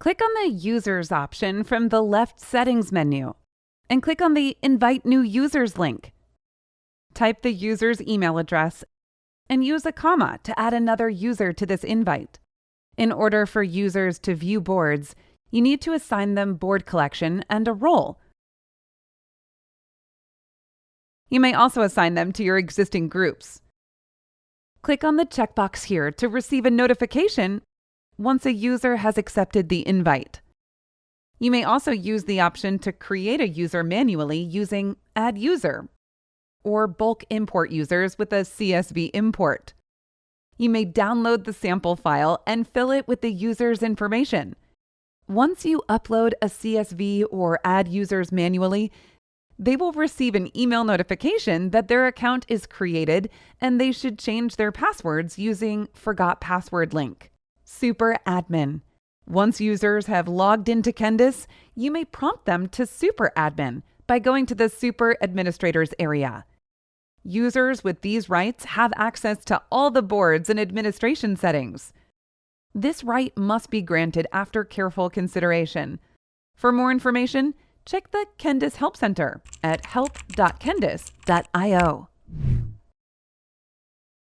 Click on the Users option from the left Settings menu and click on the Invite New Users link. Type the user's email address and use a comma to add another user to this invite. In order for users to view boards, you need to assign them board collection and a role. You may also assign them to your existing groups. Click on the checkbox here to receive a notification once a user has accepted the invite. You may also use the option to create a user manually using Add User or bulk import users with a CSV import. You may download the sample file and fill it with the user's information. Once you upload a CSV or add users manually, they will receive an email notification that their account is created and they should change their passwords using Forgot Password link. Super Admin. Once users have logged into Kendis, you may prompt them to Super Admin by going to the Super Administrators area. Users with these rights have access to all the boards and administration settings. This right must be granted after careful consideration. For more information, check the Kendis Help Center at help.kendis.io.